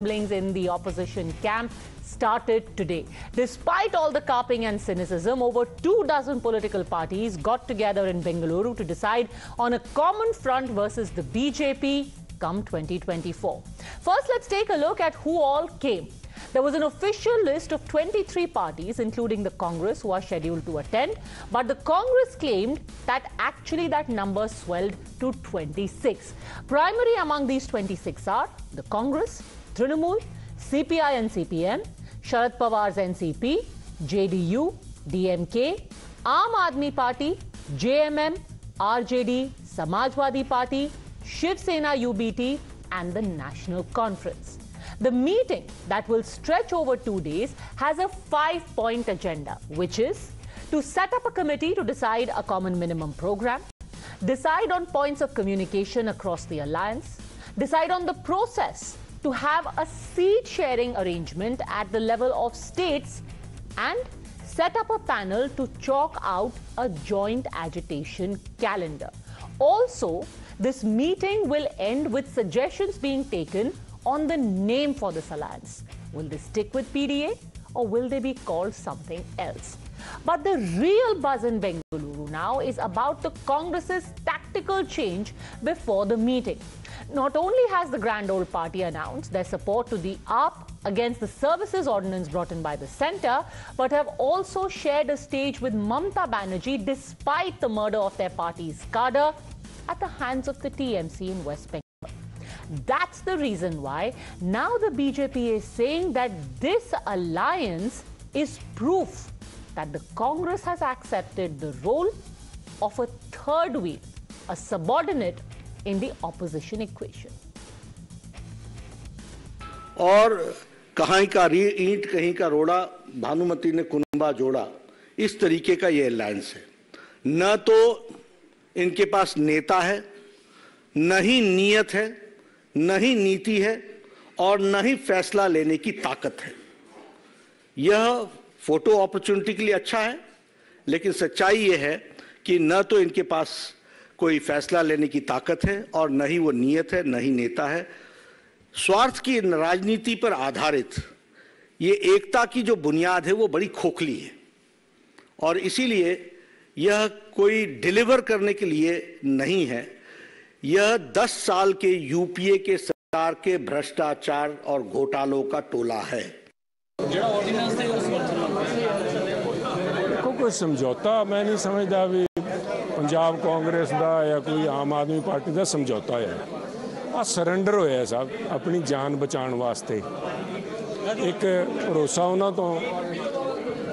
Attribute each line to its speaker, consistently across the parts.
Speaker 1: in the opposition camp started today. Despite all the carping and cynicism, over 24 political parties got together in Bengaluru to decide on a common front versus the BJP come 2024. First, let's take a look at who all came. There was an official list of 23 parties, including the Congress, who are scheduled to attend. But the Congress claimed that actually that number swelled to 26. Primary among these 26 are the Congress, Trinamool, CPI and CPM, Sharad Pawar's NCP, JDU, DMK, Aam Aadmi Party, JMM, RJD, Samajwadi Party, Shiv Sena UBT and the National Conference. The meeting that will stretch over 2 days has a 5-point agenda, which is to set up a committee to decide a common minimum program, decide on points of communication across the alliance, decide on the process to have a seat-sharing arrangement at the level of states, and set up a panel to chalk out a joint agitation calendar. Also, this meeting will end with suggestions being taken on the name for this alliance. Will they stick with PDA or will they be called something else? But the real buzz in Bengaluru now is about the Congress's tactical change before the meeting. Not only has the grand old party announced their support to the AAP against the services ordinance brought in by the centre, but have also shared a stage with Mamata Banerjee despite the murder of their party's cadre at the hands of the TMC in West Bengal. That's the reason why now the BJP is saying that this alliance is proof that the Congress has accepted the role of a third wheel, a subordinate in the opposition equation.
Speaker 2: और कहीं का ईंट कहीं का रोड़ा, भानुमति ने कुनबा जोड़ा, इस तरीके का ये अलायंस है। न तो इनके पास नेता है, न ही नीयत है, न ही नीति है और न ही फैसला लेने की ताकत है। यह फोटो अपॉर्चुनिटी के लिए अच्छा है, लेकिन सच्चाई यह है कि न तो इनके पास कोई फैसला लेने की ताकत है और न ही वो नीयत है, न ही नेता है। स्वार्थ की राजनीति पर आधारित ये एकता की जो बुनियाद है वो बड़ी खोखली है और इसीलिए यह कोई डिलीवर करने के लिए नहीं है। यह 10 साल के यूपीए के सरकार के भ्रष्टाचार और घोटालों का टोला है।
Speaker 3: कोई समझौता मैं नहीं समझदा भी पंजाब कांग्रेस का या कोई आम आदमी पार्टी का समझौता है। आ सरेंडर होया साहब अपनी जान बचाने वास्ते। एक भरोसा उन्होंने तो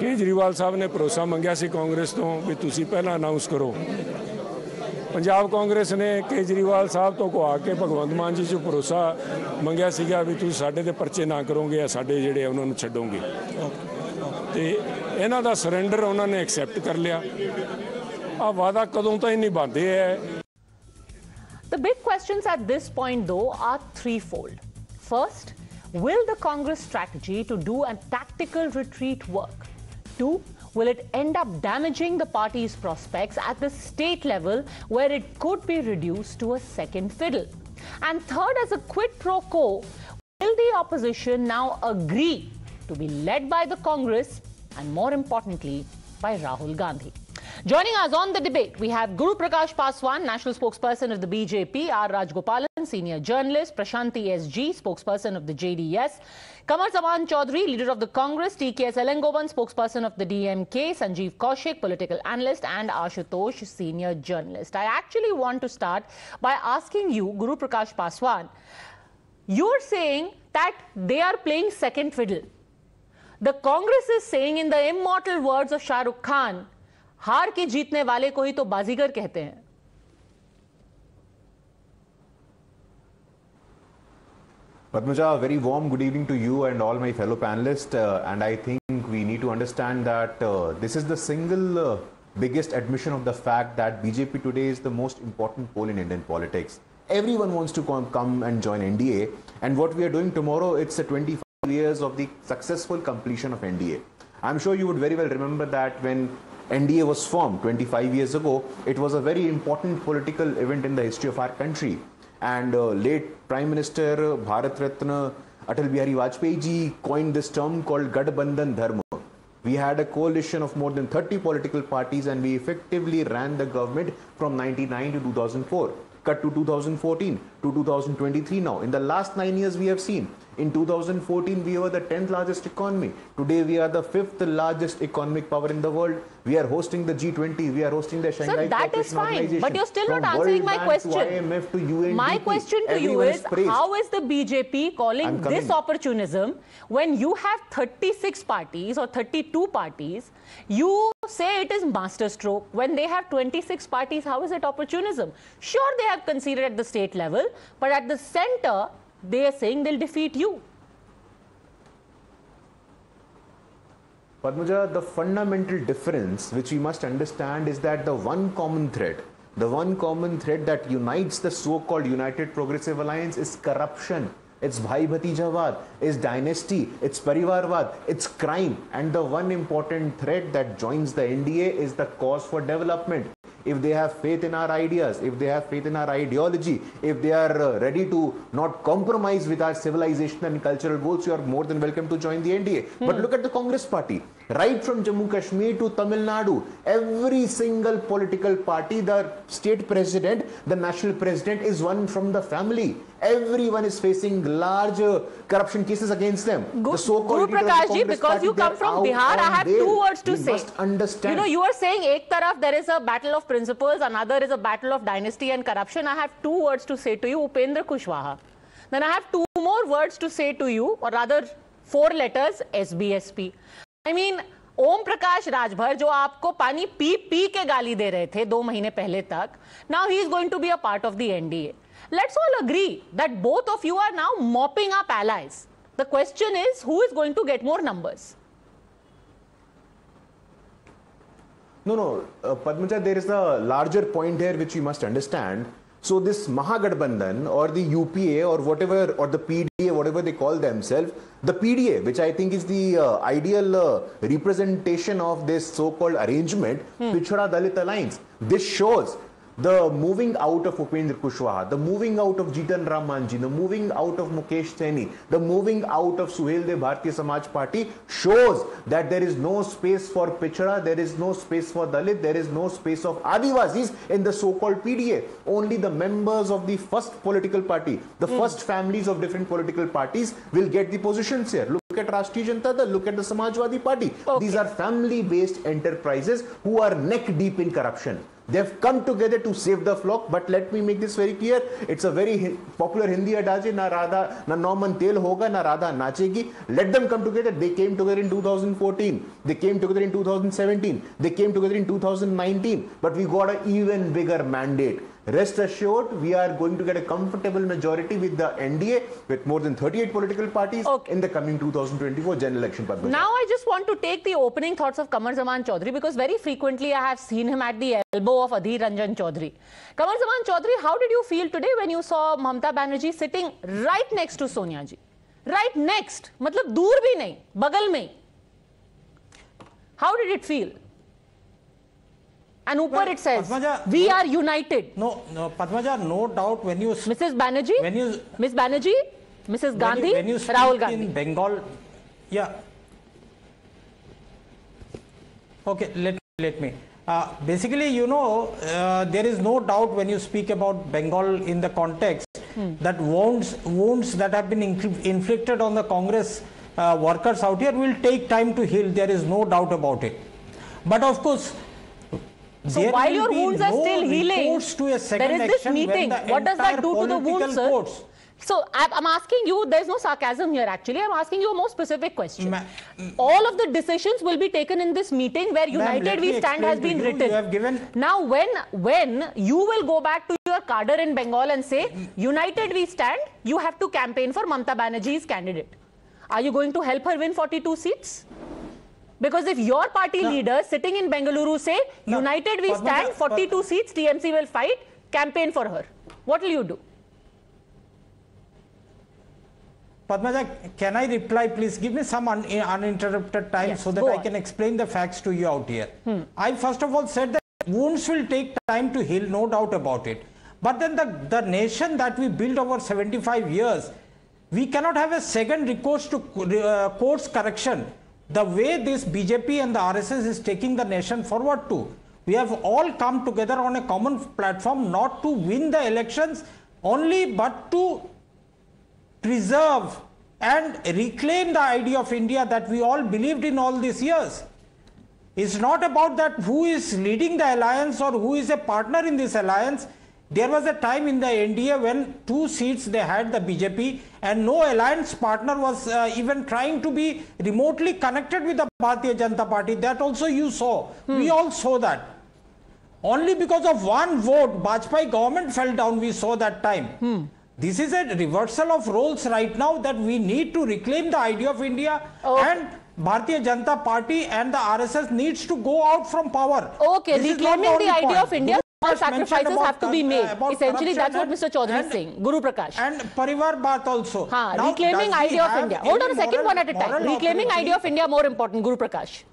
Speaker 3: केजरीवाल साहब ने भरोसा मंगया सी कांग्रेस तो भी तुसी पहला अनाउंस करो। पंजाब कांग्रेस ने केजरीवाल साहब तो को आके भगवंत मान जी जो भरोसा मंगया सीगा भी तुसी साडे दे परचे ना करोगे या साडे जेड़े उन्होंने छड्डोगे ते इन्हां दा सरेंडर उन्होंने एक्सेप्ट कर लिया। आ वादा कदों ताईं निभांदे है।
Speaker 1: The big questions at this point, though, are threefold. First, will the Congress strategy to do a tactical retreat work? 2, will it end up damaging the party's prospects at the state level where it could be reduced to a second fiddle? And third, as a quid pro quo, will the opposition now agree to be led by the Congress and, more importantly, by Rahul Gandhi? Joining us on the debate, we have Guru Prakash Paswan, national spokesperson of the BJP, R. Rajgopalan, senior journalist, Prashanti S.G., spokesperson of the JDS, Kamru Choudhury, leader of the Congress, T.K.S. Elangovan, spokesperson of the DMK, Sanjeev Kaushik, political analyst, and Ashutosh, senior journalist. I actually want to start by asking you, Guru Prakash Paswan, you're saying that they are playing second fiddle. The Congress is saying, in the immortal words of Shah Rukh Khan, हार के जीतने वाले को ही तो बाजीगर कहते हैं।
Speaker 4: Padmaja, a very warm good evening to you and all my fellow panelists. And I think we need to understand that this is the single biggest admission of the fact that BJP today is the most important pole in Indian politics. Everyone wants to come and join NDA. And what we are doing tomorrow, it's a 25 years of the successful completion of NDA. I'm sure you would very well remember that when NDA was formed 25 years ago, it was a very important political event in the history of our country. And late Prime Minister, Bharat Ratna, Atal Bihari Vajpayee ji coined this term called Gadbandhan Dharma. We had a coalition of more than 30 political parties and we effectively ran the government from 99 to 2004. Cut to 2014 to 2023 now. In the last 9 years we have seen, in 2014 we were the 10th largest economy. Today we are the 5th largest economic power in the world. We are hosting the G20. We are hosting the Shanghai
Speaker 1: That is fine, but you're still not answering my question.
Speaker 4: IMF to UNDP,
Speaker 1: my question to you is, how is the BJP calling this opportunism when you have 36 parties or 32 parties? You say it is masterstroke. When they have 26 parties, how is it opportunism? Sure, they have conceded at the state level, but at the center, they are saying they'll defeat you.
Speaker 4: Padmaja, the fundamental difference which we must understand is that the one common thread that unites the so-called United Progressive Alliance is corruption. It's Bhai Bhatijawad, it's dynasty, it's Parivarwad, it's crime. And the one important thread that joins the NDA is the cause for development. If they have faith in our ideas, if they have faith in our ideology, if they are ready to not compromise with our civilization and cultural goals, you are more than welcome to join the NDA. But look at the Congress party. Right from Jammu Kashmir to Tamil Nadu, every single political party, the state president, the national president is one from the family. Everyone is facing large corruption cases against them.
Speaker 1: The so-called Guru Prakash ji, because you come from Bihar, I have two words to say.
Speaker 4: Must understand.
Speaker 1: You know, you are saying ek taraf there is a battle of principles, another is a battle of dynasty and corruption. I have two words to say to you, Upendra Kushwaha. Then I have two more words to say to you, or rather 4 letters, SBSP. I mean, Om Prakash Rajbhar जो आपको पानी P P के गाली दे रहे थे 2 महीने पहले तक, now he is going to be a part of the NDA. Let's all agree that both of you are now mopping up allies. The question is, who is going to get more numbers?
Speaker 4: No, Padmaja, there is a larger point here which you must understand. So this Mahagathbandhan or the UPA or whatever, or the PDA, whatever they call themselves, the PDA, which I think is the ideal representation of this so-called arrangement, Pichhada Dalit Alliance. This shows the moving out of Upendra Kushwaha, the moving out of Jitan Ram Manji, the moving out of Mukesh Saini, the moving out of Suhel Dev Bharatiya Samaj Party shows that there is no space for Pichhada, there is no space for Dalit, there is no space of Adivasis in the so-called PDA. Only the members of the first political party, the first families of different political parties will get the positions here. Look at Rashtriya Janata Dal, look at the Samajwadi Party. These are family-based enterprises who are neck deep in corruption. They have come together to save the flock, but let me make this very clear. It's a very popular Hindi adage, na Radha, na Norman Tel hoga, na Radha nachegi. Let them come together. They came together in 2014. They came together in 2017. They came together in 2019. But we got an even bigger mandate. Rest assured, we are going to get a comfortable majority with the NDA, with more than 38 political parties in the coming 2024 general election. Padmaja.
Speaker 1: Now I just want to take the opening thoughts of Kamru Choudhury, because very frequently I have seen him at the elbow of Adhir Ranjan Chaudhary. Kamru Choudhury, how did you feel today when you saw Mamata Banerjee sitting right next to Sonia ji? Right next. Matlab dur bhi nahi, bagal mein. How did it feel? And upar it says, Padmaja, we are united.
Speaker 5: No, Padmaja, no doubt when you...
Speaker 1: Mrs. Banerjee, Miss Banerjee, Mrs. Gandhi,
Speaker 5: when you
Speaker 1: Rahul Gandhi.
Speaker 5: In Bengal, yeah. Okay, let me. Basically, you know, there is no doubt when you speak about Bengal in the context that wounds that have been inflicted on the Congress workers out here will take time to heal. There is no doubt about it. But of course,
Speaker 1: so while your wounds are still healing, there is this meeting. What does that do to the wounds, sir? So I'm asking you, there's no sarcasm here actually, I'm asking you a more specific question. All of the decisions will be taken in this meeting where United We Stand has been written. Now when you will go back to your cadre in Bengal and say, United We Stand, you have to campaign for Mamata Banerjee's candidate. Are you going to help her win 42 seats? Because if your party leaders sitting in Bengaluru say, United We Stand, 42 seats, TMC will fight, campaign for her. What will you do?
Speaker 5: Padmaja, can I reply, please? Give me some uninterrupted time so that I can explain the facts to you out here. I first of all said that wounds will take time to heal, no doubt about it. But then the nation that we built over 75 years, We cannot have a second recourse to course correction. The way this BJP and the RSS is taking the nation forward to. We have all come together on a common platform not to win the elections only, but to preserve and reclaim the idea of India that we all believed in all these years. It's not about that who is leading the alliance or who is a partner in this alliance. There was a time in the NDA when 2 seats they had the BJP and no alliance partner was even trying to be remotely connected with the Bharatiya Janata Party. That also you saw. We all saw that. Only because of one vote, Bajpayee government fell down, we saw that time. This is a reversal of roles right now that we need to reclaim the idea of India and Bharatiya Janata Party and the RSS needs to go out from power.
Speaker 1: Okay, reclaiming the idea of India, sacrifices have to be made. Essentially, that's what Mr. Choudhury is saying. Guru Prakash.
Speaker 5: And Parivar Baat also.
Speaker 1: Now, reclaiming idea of India. Hold on a second, one at a time. Reclaiming idea of India more important. Guru Prakash.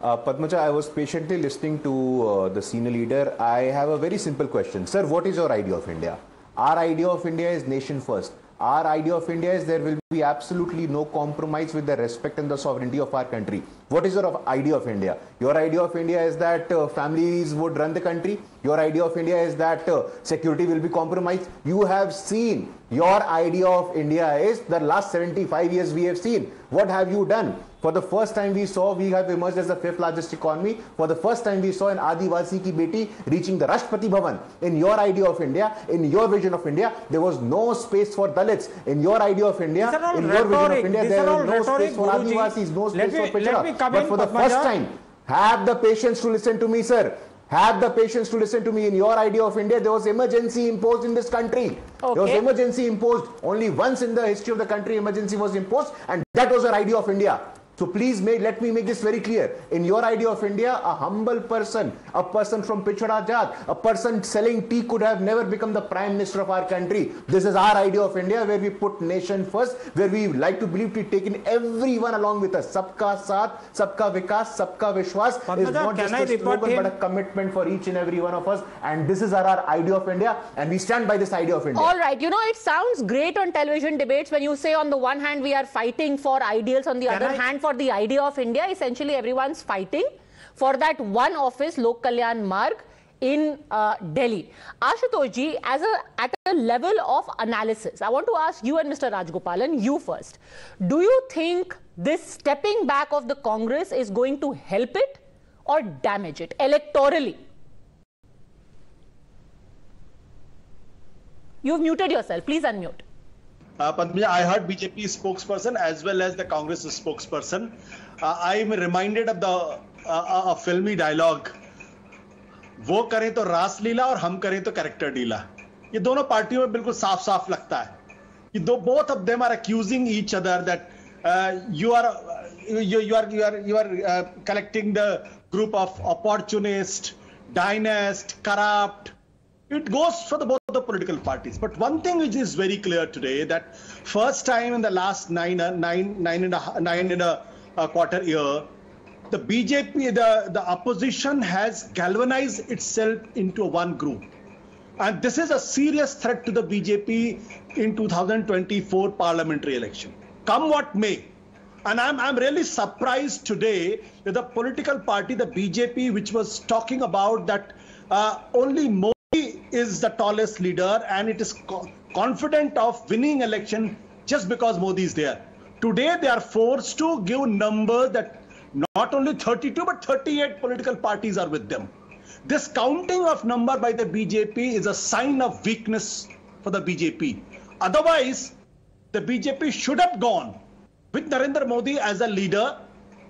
Speaker 4: Padmaja, I was patiently listening to the senior leader. I have a very simple question. Sir, what is your idea of India? Our idea of India is nation first. Our idea of India is there will be absolutely no compromise with the respect and the sovereignty of our country. What is your idea of India? Your idea of India is that families would run the country. Your idea of India is that security will be compromised. You have seen your idea of India is the last 75 years we have seen. What have you done? For the first time we saw we have emerged as the 5th largest economy. For the first time we saw an Adivasi ki beti reaching the Rashtrapati Bhavan. In your idea of India, in your vision of India, there was no space for Dalits. In your idea of India, in your vision of India, there was no space for Adivasis, no space for Pichhada. But for the first time, have the patience to listen to me, sir. Have the patience to listen to me. In your idea of India, there was emergency imposed in this country. Okay. There was emergency imposed. Only once in the history of the country, emergency was imposed, and that was your idea of India. So please let me make this very clear. In your idea of India, a humble person, a person from Pichhada Jat, a person selling tea could have never become the Prime Minister of our country. This is our idea of India, where we put nation first, where we like to believe we've taken everyone along with us. Sabka Saath, Sabka Vikas, Sabka Vishwas is not just a slogan but a commitment for each and every one of us. And this is our idea of India, and we stand by this idea of India.
Speaker 1: All right. You know, it sounds great on television debates when you say on the one hand we are fighting for ideals, on the other hand for the idea of India. Essentially, everyone's fighting for that one office, Lok Kalyan Marg, in Delhi. Ashutosh ji, at a level of analysis, I want to ask you and Mr. Rajgopalan, you first. Do you think this stepping back of the Congress is going to help it or damage it electorally? You've muted yourself. Please unmute.
Speaker 6: Padmaja, I heard BJP spokesperson as well as the Congress spokesperson. I am reminded of the a filmy dialogue. वो करें तो रास लीला और हम करें तो character डीला. ये दोनों पार्टियों में बिल्कुल साफ-साफ लगता है. ये both of them are accusing each other that you are collecting the group of opportunists, dynasts, corrupt. It goes for both the political parties. But one thing which is very clear today, that first time in the last nine and a quarter year, the BJP, the opposition has galvanized itself into one group. And this is a serious threat to the BJP in 2024 parliamentary election. Come what may. And I'm really surprised today that the political party, the BJP, which was talking about that only Modi is the tallest leader and it is confident of winning election just because Modi is there. Today they are forced to give numbers that not only 32 but 38 political parties are with them. This counting of number by the BJP is a sign of weakness for the BJP. Otherwise, the BJP should have gone with Narendra Modi as a leader,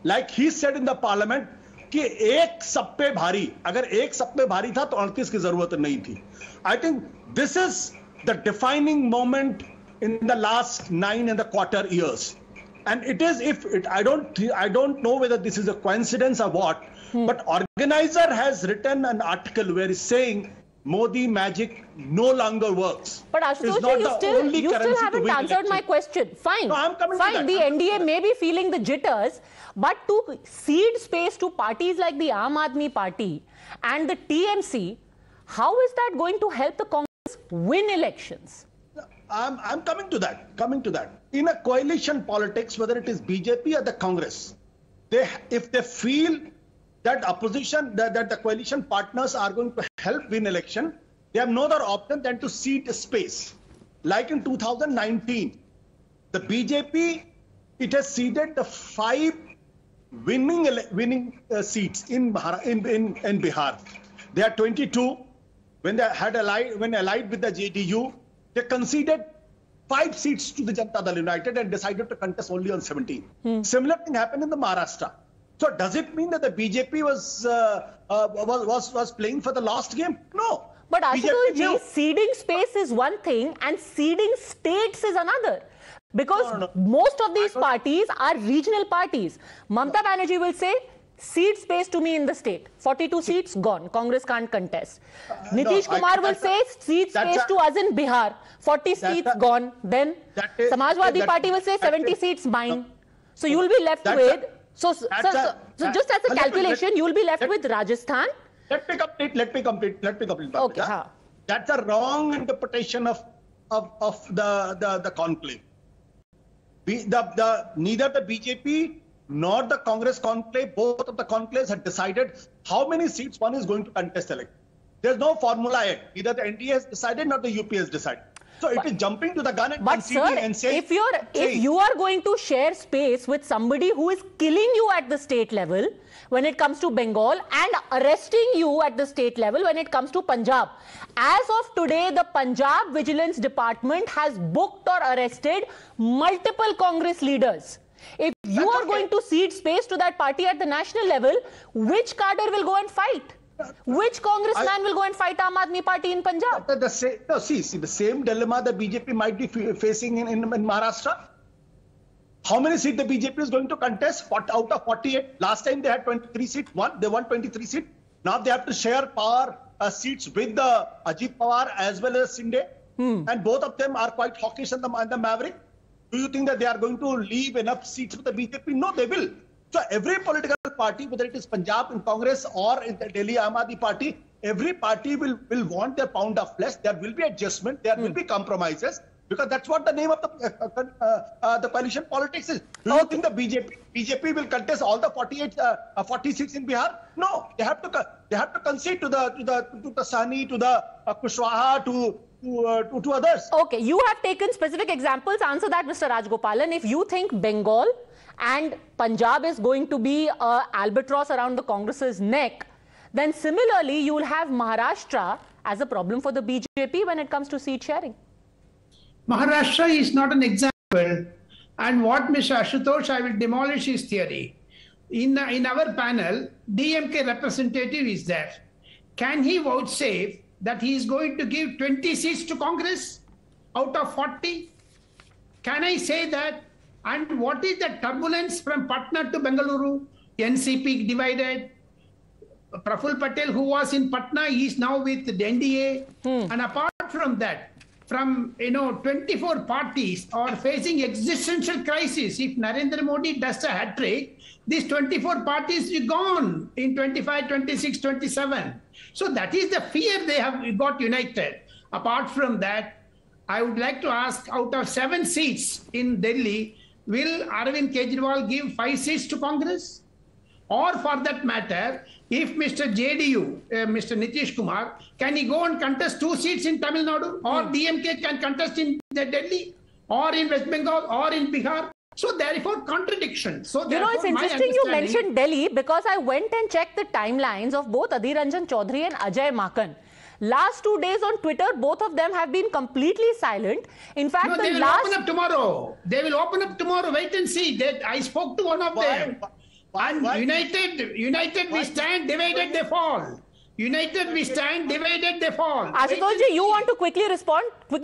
Speaker 6: like he said in the parliament, कि एक सब पे भारी, अगर एक सब पे भारी था तो 38 की जरूरत नहीं थी. I think this is the defining moment in the last 9 and a quarter years. And it is, I don't know whether this is a coincidence or what, but organizer has written an article where he's saying Modi magic no longer works.
Speaker 1: But Ashutosh, you still haven't answered my question. Fine. No, I'm coming fine. To that. The NDA may be feeling the jitters, but to cede space to parties like the Aam Aadmi Party and the TMC, how is that going to help the Congress is win elections.
Speaker 6: I'm coming to that. In a coalition politics, whether it is BJP or the Congress, if they feel that opposition, that the coalition partners are going to help win election, they have no other option than to cede space. Like in 2019, the BJP, it has ceded the 5 winning seats in Bihar. They are 22. When they had allied with the JDU, they conceded 5 seats to the Janata Dal United and decided to contest only on 17. Similar thing happened in the Maharashtra. So does it mean that the BJP was playing for the last game? No.
Speaker 1: But Ashutosh, ceding space is one thing and ceding states is another. Because most of these parties are regional parties. Mamata Banerjee will say, cede space to me in the state. 42 seats gone. Congress can't contest. Nitish Kumar will say, cede space to us in Bihar. 40 seats gone. Then Samajwadi Party will say, 70 seats mine. So you will be left with... So just as a calculation, you will be left with Rajasthan.
Speaker 6: Let me complete.
Speaker 1: Okay.
Speaker 6: That's a wrong interpretation of the conclave. Neither the BJP nor the Congress conclave, both of the conclaves had decided how many seats one is going to contest election. There's no formula yet. Neither the NDA has decided nor the UP has decided. So it is jumping to the gun and conceding and saying...
Speaker 1: If you are going to share space with somebody who is killing you at the state level when it comes to Bengal and arresting you at the state level when it comes to Punjab. As of today, the Punjab Vigilance Department has booked or arrested multiple Congress leaders. If you are going to cede space to that party at the national level, which cadre will go and fight? Which congressman will go and fight Aam Aadmi Party in Punjab?
Speaker 6: The same dilemma the BJP might be facing in Maharashtra. How many seats the BJP is going to contest? Out of 48. Last time they had 23 seats. They won 23 seats. Now they have to share power seats with the Ajit Pawar as well as Shinde. And both of them are quite hawkish and the maverick. Do you think that they are going to leave enough seats for the BJP? No, they will. So every political party, whether it is Punjab in Congress or in the Delhi Aam Aadmi Party, every party will want their pound of flesh. There will be adjustment. There will be compromises. Because that's what the name of the coalition politics is. Do you think the BJP will contest all the 46 in Bihar? No, they have to concede to the Sani, to the Kushwaha, to others.
Speaker 1: Okay, you have taken specific examples. Answer that, Mr. Rajgopalan. If you think Bengal and Punjab is going to be an albatross around the Congress's neck, then similarly you will have Maharashtra as a problem for the BJP when it comes to seat sharing.
Speaker 7: Maharashtra is not an example, and what Mr. Ashutosh, I will demolish his theory. In our panel, DMK representative is there. Can he vouchsafe that he is going to give 20 seats to Congress out of 40? Can I say that? And what is the turbulence from Patna to Bengaluru? NCP divided. Praful Patel, who was in Patna, is now with the NDA. And apart from that, from 24 parties are facing existential crisis. If Narendra Modi does a hat-trick, these 24 parties are gone in 25, 26, 27. So that is the fear they have got united. Apart from that, I would like to ask, out of 7 seats in Delhi, will Arvind Kejriwal give 5 seats to Congress? Or for that matter, if Mr. JDU, Mr. Nitish Kumar, can he go and contest 2 seats in Tamil Nadu? Or DMK can contest in Delhi? Or in West Bengal? Or in Bihar? So therefore, contradiction. So
Speaker 1: it's interesting you mentioned Delhi because I went and checked the timelines of both Adhir Ranjan Chaudhary and Ajay Makan. Last 2 days on Twitter, both of them have been completely silent. In fact,
Speaker 7: they will open up tomorrow. They will open up tomorrow. Wait and see. I spoke to one of them. And united we stand, divided they fall. United we stand, divided they fall.
Speaker 1: Ashutosh ji, you want to quickly respond to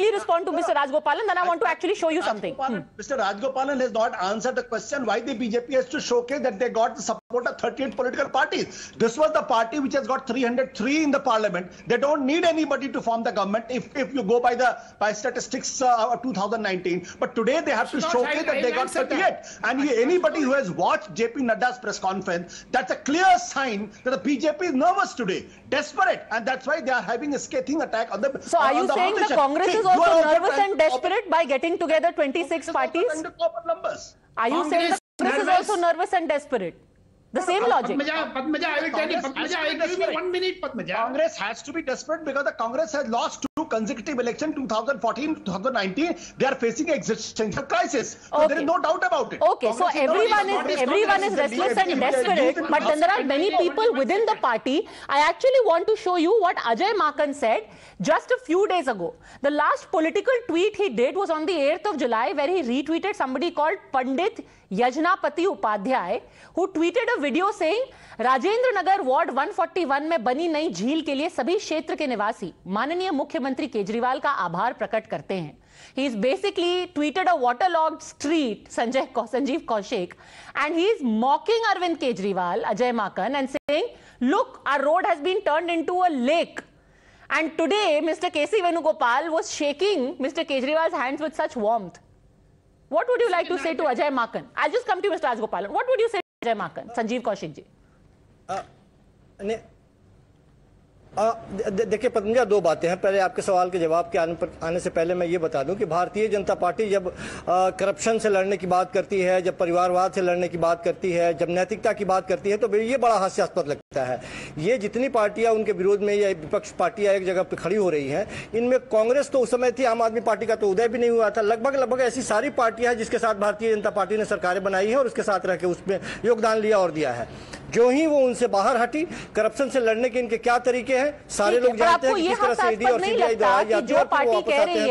Speaker 1: Mr. Rajgopalan, then I want to actually show you something.
Speaker 6: Mr. Rajgopalan has not answered the question why the BJP has to showcase that they got the support of 38 political parties. This was the party which has got 303 in the parliament. They don't need anybody to form the government if you go by statistics of 2019. But today they have to showcase that they got 38. And anybody who has watched JP Nadda's press conference, that's a clear sign that the BJP is nervous today. desperate, and that's why they are having a scathing attack on the.
Speaker 1: So are you saying the Congress is also nervous and desperate by getting together 26 parties?
Speaker 6: Numbers.
Speaker 1: Are you saying the Congress is also nervous and desperate? The same logic.
Speaker 7: Padmaja, I will tell you. Padmaja, I give you 1 minute, Padmaja.
Speaker 6: Congress has to be desperate because the Congress has lost 2 consecutive elections, 2014, 2019. They are facing existential crisis. So there is no doubt about it.
Speaker 1: Okay, so everyone is restless and desperate, but then there are many people within the party. I actually want to show you what Ajay Makan said just a few days ago. The last political tweet he did was on the 8th of July, where he retweeted somebody called Pandit Yajnapati Upadhyay, who tweeted a video saying, Rajendra Nagar ward 141 में बनी नई झील के लिए सभी क्षेत्र के निवासी माननीय मुख्यमंत्री केजरीवाल का आभार प्रकट करते हैं. He is basically tweeted a waterlogged street, Sanjeev Kaushik, and he is mocking Arvind Kejriwal, Ajay Makan, and saying, look, our road has been turned into a lake. And today, Mr. K.C. Venugopal was shaking Mr. Kejriwal's hands with such warmth. What would you like to say to Ajay Makan? I'll just come to Mr. Rajgopalan. What would you say to Ajay Makan? Sanjeev Kaushik ji.
Speaker 8: देखिए पद्मजा, 2 बातें हैं. पहले आपके सवाल के जवाब के आने से पहले मैं ये बता दूं कि भारतीय जनता पार्टी जब करप्शन से लड़ने की बात करती है, जब परिवारवाद से लड़ने की बात करती है, जब नैतिकता की बात करती है, तो ये बड़ा हास्यास्पद लगता है. ये जितनी पार्टियां उनके विरोध में या विपक्ष पार्टियां एक जगह पर खड़ी हो रही हैं, इनमें कांग्रेस तो उस समय थी, आम आदमी पार्टी का तो उदय भी नहीं हुआ था. लगभग ऐसी सारी पार्टियां हैं जिसके साथ भारतीय जनता पार्टी ने सरकारें बनाई है और उसके साथ रह के उसमें योगदान लिया और दिया है. जो ही वो उनसे बाहर हटी, करप्शन से लड़ने के इनके क्या तरीके हैं सारे लोग जानते हैं कि किस तरह से ईडी और सीबीआई द्वारा
Speaker 1: जो पार्टी कह रही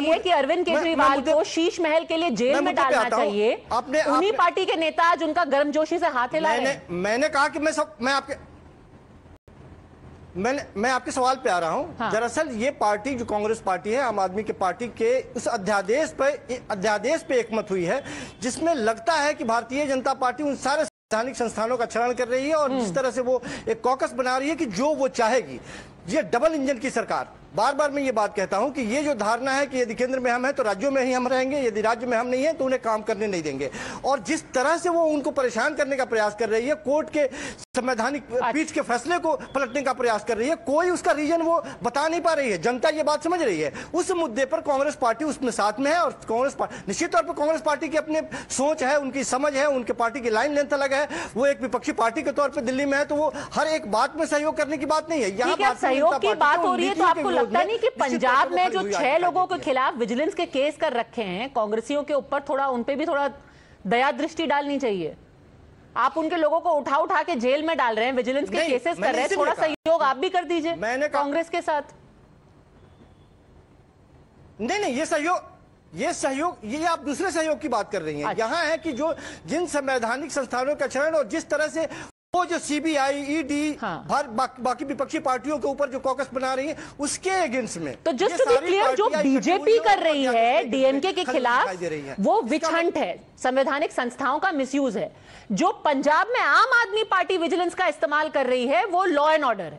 Speaker 1: है कि अरविंद केजरीवाल को शीश महल के लिए जेल में डालना चाहिए, उन्हीं पार्टी के नेता आज उनका गर्मजोशी से हाथ हिला रहे हैं.
Speaker 8: मैंने कहा कि मैं आपके सवाल पे आ रहा हूं. हाँ. दरअसल ये पार्टी जो कांग्रेस पार्टी है, आम आदमी की पार्टी के उस अध्यादेश पे एकमत हुई है जिसमें लगता है कि भारतीय जनता पार्टी उन सारे संवैधानिक संस्थानों का क्षरण कर रही है और जिस तरह से वो एक कॉकस बना रही है कि जो वो चाहेगी. ये डबल इंजन की सरकार. बार मैं ये बात कहता हूं कि ये जो धारणा है कि यदि केंद्र में हम हैं तो राज्यों में ही हम रहेंगे, यदि राज्य में हम नहीं हैं तो उन्हें काम करने नहीं देंगे, और जिस तरह से वो उनको परेशान करने का प्रयास कर रही है, कोर्ट के संवैधानिक पीठ के फैसले को पलटने का प्रयास कर रही है, कोई उसका रीजन वो बता नहीं पा रही है. जनता ये बात समझ रही है. उस मुद्दे पर कांग्रेस पार्टी उसमें साथ में है और कांग्रेस निश्चित तौर पर कांग्रेस पार्टी की अपनी सोच है, उनकी समझ है, उनके पार्टी की लाइन लेंथ अलग है. वो एक विपक्षी पार्टी के तौर पर दिल्ली में है तो वो हर एक बात में सहयोग करने की बात नहीं है.
Speaker 1: यहाँ सहयोग की बात हो रही है तो आपको लगता नहीं कि पंजाब में जो 6 लोगों के खिलाफ विजिलेंस के केस कर रखे हैं कांग्रेसियों के ऊपर, थोड़ा उन पे भी थोड़ा दया दृष्टि डालनी चाहिए? आप उनके लोगों को उठा के जेल में डाल रहे हैं, विजिलेंस के केसेस कर रहे हैं, थोड़ा सहयोग आप भी कर दीजिए कांग्रेस के साथ.
Speaker 8: नहीं, ये सहयोग ये आप दूसरे सहयोग की बात कर रही हैं. यहाँ है कि जो जिन संवैधानिक संस्थानों का क्षरण और जिस तरह से वो जो सीबीआई, ईडी, बाकी विपक्षी पार्टियों के ऊपर जो कॉकस बना रही है उसके अगेंस्ट में,
Speaker 1: तो जस्ट टू बी क्लियर, जो बीजेपी कर रही है डीएमके के खिलाफ वो विच हंट है, संवैधानिक संस्थाओं का मिसयूज है. जो पंजाब में आम आदमी पार्टी विजिलेंस का इस्तेमाल कर रही है वो लॉ एंड ऑर्डर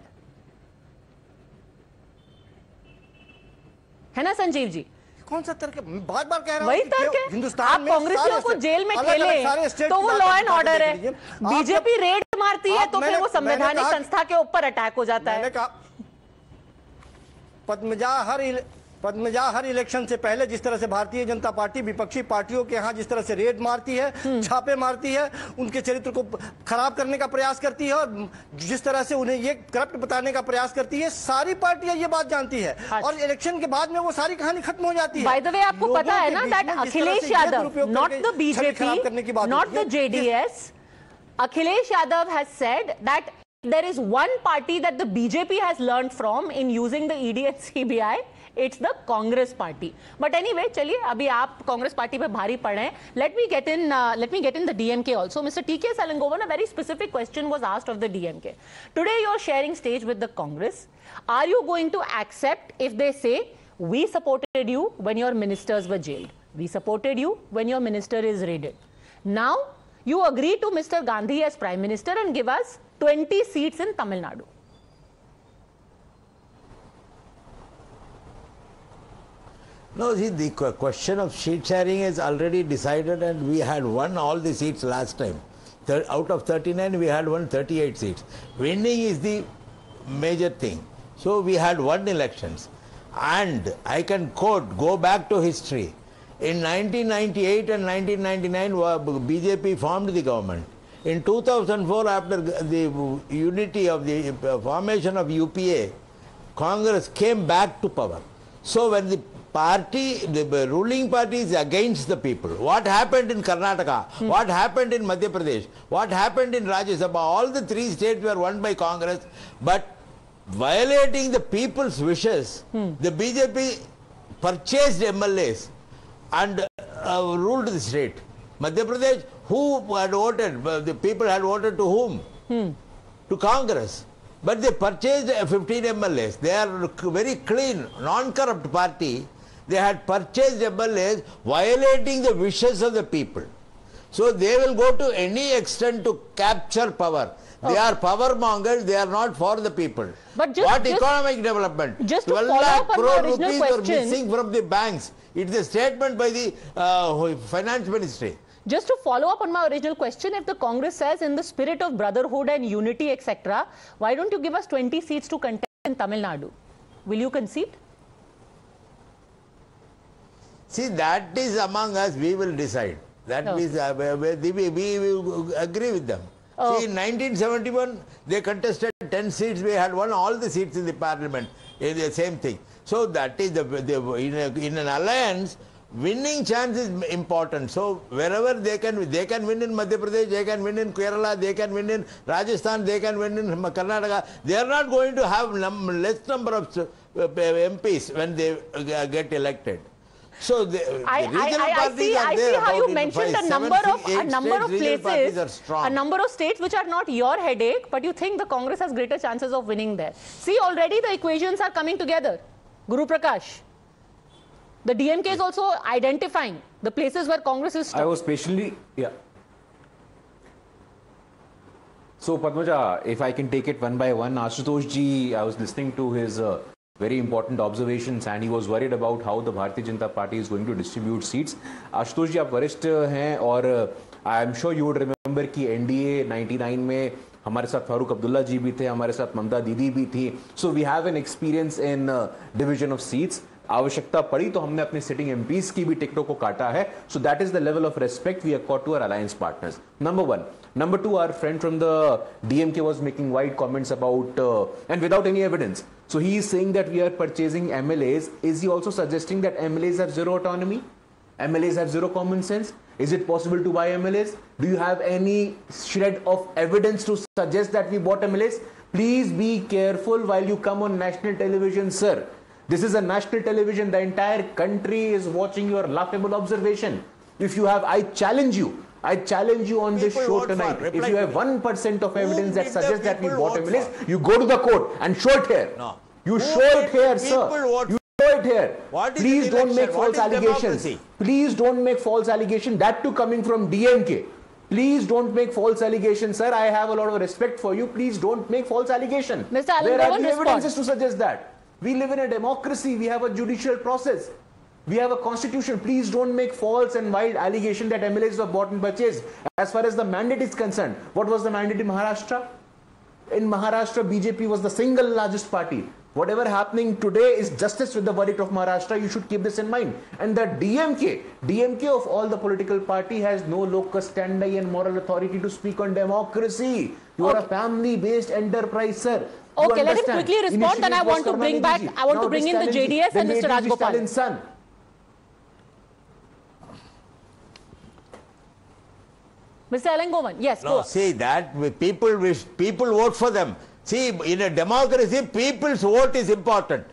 Speaker 1: है ना संजीव जी?
Speaker 8: कौन सा तर्क? बार कह रहा हूं
Speaker 1: वही तर्क है. हिंदुस्तान में कांग्रेसियों को जेल में खेले तो वो लॉ एंड ऑर्डर है. बीजेपी रेड मारती है तो फिर वो संवैधानिक संस्था के ऊपर अटैक हो जाता है.
Speaker 8: पद्मजा हर इलेक्शन से पहले जिस तरह से भारतीय जनता पार्टी विपक्षी पार्टियों के यहाँ जिस तरह से रेड मारती है, छापे मारती है, उनके चरित्र को खराब करने का प्रयास करती है और जिस तरह से उन्हें ये करप्ट बताने का प्रयास करती है, सारी पार्टियां ये बात जानती है. और इलेक्शन के बाद में वो सारी कहानी खत्म हो जाती है.
Speaker 1: बाय द वे आपको पता है ना that Akhilesh Yadav, not the BJP, not the JDS, Akhilesh Yadav has said that there is one party that the BJP has learned from in using the ED and CBI. It's the Congress party. But anyway, चलिए अभी आप Congress party पे भारी पड़ रहे हैं. Let me get in the DMK also. Mr. TK Salangovan, a very specific question was asked of the DMK. Today you are sharing stage with the Congress. Are you going to accept if they say we supported you when your ministers were jailed, we supported you when your minister is raided, now you agree to Mr. Gandhi as Prime Minister and give us 20 seats in Tamil Nadu?
Speaker 9: No, see, the question of seat sharing is already decided and we had won all the seats last time. Out of 39, we had won 38 seats. Winning is the major thing. So we had won elections. And I can quote, go back to history. In 1998 and 1999, BJP formed the government. In 2004, after the unity of the formation of UPA, Congress came back to power. So when the ruling party is against the people, what happened in Karnataka, what happened in Madhya Pradesh, what happened in Rajya Sabha, all the three states were won by Congress, but violating the people's wishes, the BJP purchased MLAs and ruled the state. Madhya Pradesh, who had voted? The people had voted to whom? To Congress. But they purchased 15 MLAs. They are very clean, non-corrupt party. They had purchased MLAs violating the wishes of the people. So they will go to any extent to capture power. They are power mongers, they are not for the people.
Speaker 1: But
Speaker 9: what economic development?
Speaker 1: Just to
Speaker 9: 12
Speaker 1: follow
Speaker 9: lakh
Speaker 1: up on my
Speaker 9: crore
Speaker 1: original
Speaker 9: rupees
Speaker 1: question,
Speaker 9: were missing from the banks. It's a statement by the finance ministry.
Speaker 1: Just to follow up on my original question, if the Congress says in the spirit of brotherhood and unity, etc., why don't you give us 20 seats to contest in Tamil Nadu? Will you concede?
Speaker 9: See, that is among us, we will decide. That means we will agree with them. See, in 1971, they contested 10 seats. We had won all the seats in the parliament. The same thing. So that is in an alliance, winning chance is important. So wherever they can win in Madhya Pradesh, they can win in Kerala, they can win in Rajasthan, they can win in Karnataka. They are not going to have less number of MPs when they get elected. So
Speaker 1: I see how you mentioned a number of places, a number of states which are not your headache, but you think the Congress has greater chances of winning there. See, already the equations are coming together. Guru Prakash, the DMK is also identifying the places where Congress is stuck.
Speaker 10: I was patiently, So Padmaja, if I can take it one by one, Ashutosh ji, I was listening to his very important observations and he was worried about how the Bharatiya Janata Party is going to distribute seats. Ashutosh ji, आप वरिष्ठ हैं और I am sure you would remember कि NDA 99 में हमारे साथ फारूक अब्दुल्ला जी भी थे, हमारे साथ ममता दीदी भी थी. So we have an experience in division of seats. आवश्यकता पड़ी तो हमने अपने सिटिंग एमपीज की भी टिकटों को काटा है. So that is the level of respect we accord to our alliance partners. Number one. Number two, our friend from the DMK was making wide comments about and without any evidence. So he is saying that we are purchasing MLAs. Is he also suggesting that MLAs have zero autonomy? MLAs have zero common sense? Is it possible to buy MLAs? Do you have any shred of evidence to suggest that we bought MLAs? Please be careful while you come on national television, sir. This is a national television. The entire country is watching your laughable observation. If you have, I challenge you on this show tonight. If you have 1% of evidence that suggests that we bought MLAs, you go to the court and show it here.
Speaker 9: No.
Speaker 10: You show it here, sir. You show it here. Please don't make false allegations. Please don't make false allegations. That too coming from DMK. Please don't make false allegations, sir. I have a lot of respect for you. Please don't make false allegations. Where are the evidences to suggest that? We live in a democracy. We have a judicial process. We have a constitution. Please don't make false and wild allegation that MLAs were bought and purchased. As far as the mandate is concerned, what was the mandate in Maharashtra? In Maharashtra, BJP was the single largest party. Whatever happening today is justice with the verdict of Maharashtra. You should keep this in mind. And the DMK of all the political party has no locus standi and moral authority to speak on democracy. You are a family-based enterprise, sir.
Speaker 1: Okay, let him quickly respond. Then I want to bring back. I want to bring in the JDS and Mr. Rajgopal. Mr. Alangovan, yes.
Speaker 9: No, see that people vote for them. See, in a democracy, people's vote is important.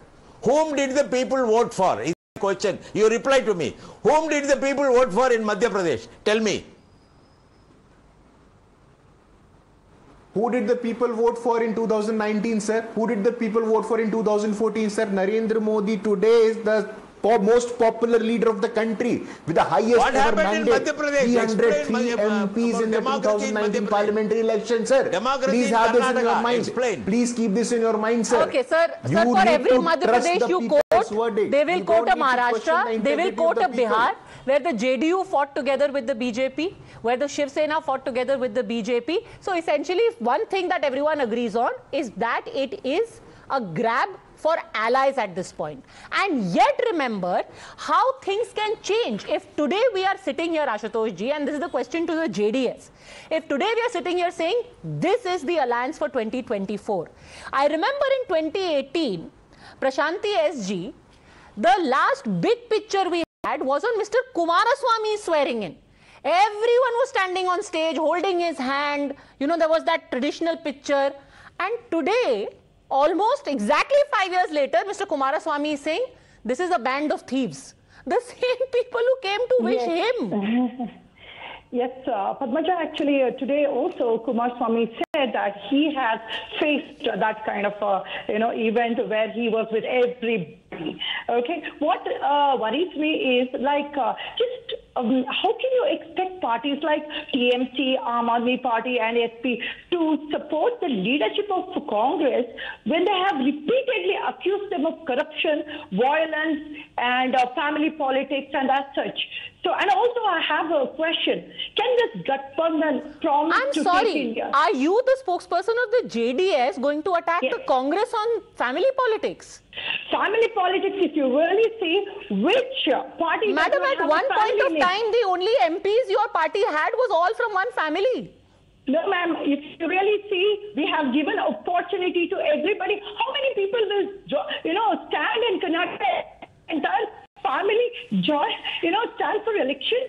Speaker 9: Whom did the people vote for? Is the question. You reply to me. Whom did the people vote for in Madhya Pradesh? Tell me.
Speaker 10: Who did the people vote for in 2019, sir? Who did the people vote for in 2014, sir? Narendra Modi today is the most popular leader of the country with the highest ever mandate. 303 MPs in the 2019 parliamentary election, sir. Please have this in your mind. Please keep this in your mind, sir.
Speaker 1: Okay, sir. Sir, for every Madhya Pradesh you quote, they will quote a Maharashtra, they will quote a Bihar. where the JDU fought together with the BJP, where the Shiv Sena fought together with the BJP. So essentially, one thing that everyone agrees on is that it is a grab for allies at this point. And yet remember how things can change. If today we are sitting here, Ashutosh ji, and this is the question to the JDS, if today we are sitting here saying this is the alliance for 2024, I remember in 2018, Prashanti SG, the last big picture we had was on Mr. Kumaraswamy swearing in. Everyone was standing on stage holding his hand. You know, there was that traditional picture. And today, almost exactly 5 years later, Mr. Kumaraswamy is saying, this is a band of thieves. The same people who came to wish him.
Speaker 11: Yes, Padmaja, actually today also Kumaraswamy said that he has faced that kind of event where he was with everybody. Okay, what worries me is like how can you expect parties like TMC, Aam Aadmi Party and SP to support the leadership of Congress when they have repeatedly accused them of corruption, violence and family politics and as such. So, and also I have a question. Can this Gathbandhan promise to take India?
Speaker 1: Are you the spokesperson of the JDS going to attack the Congress on family politics?
Speaker 11: Family politics, if you really see which party...
Speaker 1: Madam, at one point of time, the only MPs your party had was all from one family.
Speaker 11: No, ma'am, if you really see, we have given opportunity to everybody. How many people will, stand and connect the entire family, stand for election?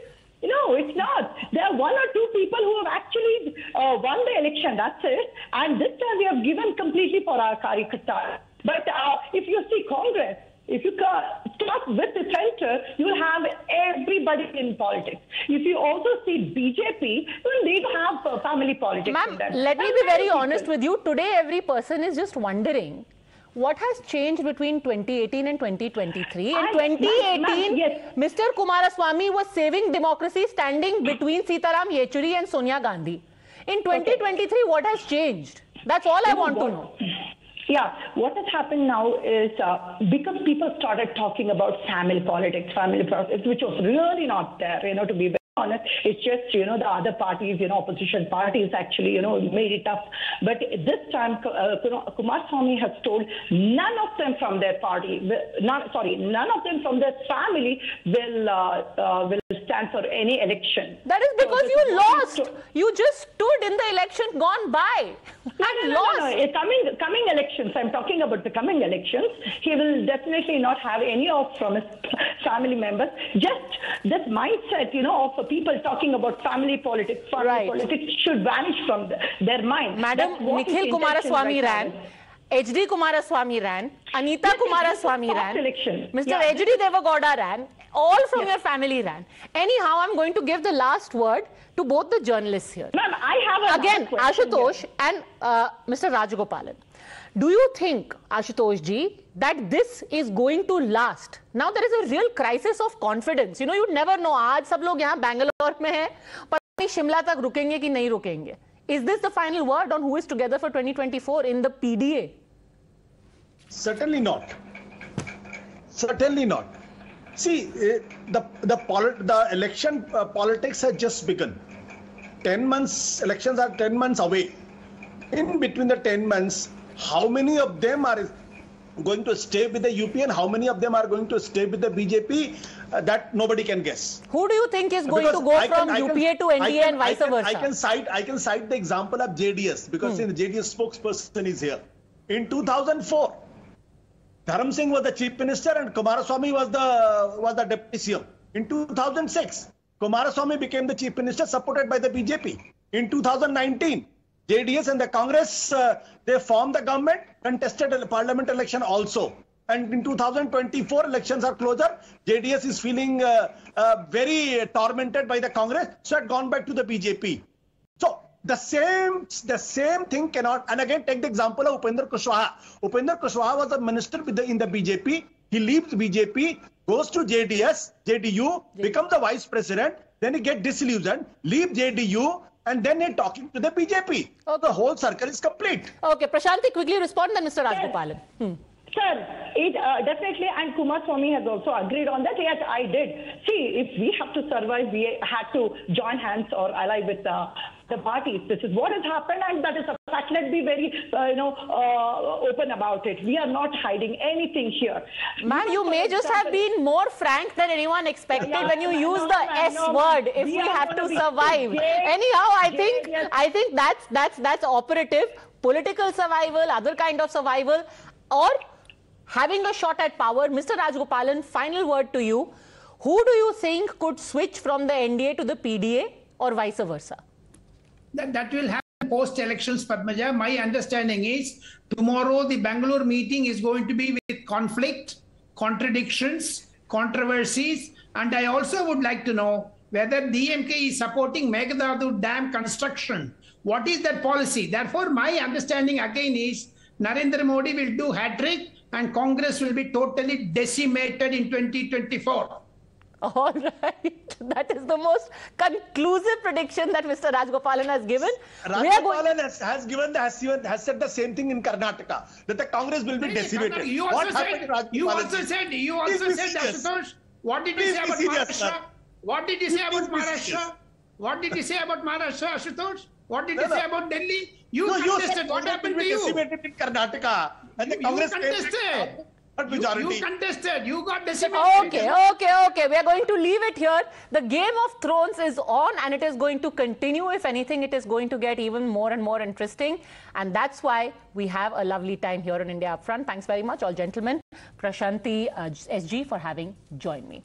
Speaker 11: No, it's not. There are one or two people who have actually won the election, that's it. And this time we have given completely for our Karyakarta. But if you see Congress, if you start with the center, you will have everybody in politics. If you also see BJP, they have family politics.
Speaker 1: Ma'am, let me be very honest with you. Today, every person is just wondering what has changed between 2018 and 2023. In 2018, Mr. Kumaraswamy was saving democracy standing between Sitaram Yechury and Sonia Gandhi. In 2023, what has changed? That's all I want to know.
Speaker 11: Yeah, what has happened now is because people started talking about family politics, which was really not there, to be very honest. It's just, the other parties, opposition parties actually, made it tough. But this time, Kumaraswamy has told none of them from their party, none of them from their family will stand for any election.
Speaker 1: That is because you lost. You just stood in the election gone by.
Speaker 11: No. Coming elections. I'm talking about the coming elections. He will definitely not have any from his family members. Just this mindset, of people talking about family politics. Politics should vanish from their mind.
Speaker 1: Madam, Nikhil Kumaraswamy ran. HD Kumaraswamy ran, Anita Kumaraswamy ran, Mr. HD Devagowda ran, all from your family ran. Anyhow, I'm going to give the last word to both the journalists here.
Speaker 11: Ma'am, I have
Speaker 1: again, Ashutosh and Mr. Rajagopalan. Do you think, Ashutosh ji, that this is going to last? Now there is a real crisis of confidence. You never know. आज सब लोग यहाँ Bangalore में हैं, पता नहीं शिमला तक रुकेंगे कि नहीं रुकेंगे. Is this the final word on who is together for 2024 in the PDA?
Speaker 6: Certainly not. Certainly not. See, the election politics has just begun. 10 months, elections are 10 months away. In between the 10 months, how many of them are going to stay with the UP and how many of them are going to stay with the BJP? That nobody can guess.
Speaker 1: Who do you think is going to go from UPA to NDA and vice versa?
Speaker 6: I can cite the example of JDS because the JDS spokesperson is here. In 2004, Dharam Singh was the chief minister and Kumaraswamy was the deputy CM. In 2006, Kumaraswamy became the chief minister supported by the BJP. In 2019, JDS and the Congress, they formed the government, contested a parliament election also. And in 2024, elections are closer. JDS is feeling very tormented by the Congress, so had gone back to the BJP. So the same thing cannot. And again, take the example of Upendra Kushwaha. Upendra Kushwaha was a minister in the BJP. He leaves BJP, goes to JDU, becomes the vice president. Then he gets disillusioned, leave JDU. And then they're talking to the BJP. Okay. The whole circle is complete.
Speaker 1: Okay, Prashanti, quickly respond, then Mr. Rajgopalan.
Speaker 11: Sir, it definitely, and Kumaraswamy has also agreed on that. Yes, I did. See, if we have to survive, we had to join hands or ally with the parties. This is what has happened, and that is a fact. Let's be very, open about it. We are not hiding anything here.
Speaker 1: Ma'am, you may just have been more frank than anyone expected when you use the S word. If we have to survive, anyhow, I think that's operative. Political survival, other kind of survival, or having a shot at power. Mr. Rajgopalan, final word to you. Who do you think could switch from the NDA to the PDA or vice versa?
Speaker 7: That will happen post-elections, Padmaja. My understanding is tomorrow the Bengaluru meeting is going to be with conflict, contradictions, controversies, and I also would like to know whether DMK is supporting Meghdadu Dam construction. What is that policy? Therefore, my understanding again is Narendra Modi will do hat-trick and Congress will be totally decimated in 2024.
Speaker 1: All right. That is the most conclusive prediction that Mr. Rajgopalan has given.
Speaker 6: Rajgopalan has said the same thing in Karnataka, that the Congress will be decimated.
Speaker 7: You also said, Ashutosh, what did you say about Maharashtra? What did you say about Maharashtra? What did you say about Maharashtra, Ashutosh? What did you say about Delhi? You contested. What happened to you?
Speaker 6: Decimated in Karnataka. And the Congress
Speaker 7: contested. You contested. You got decimated.
Speaker 1: Okay. We are going to leave it here. The Game of Thrones is on and it is going to continue. If anything, it is going to get even more and more interesting. And that's why we have a lovely time here on India Upfront. Thanks very much, all gentlemen. Prashanti SG for having joined me.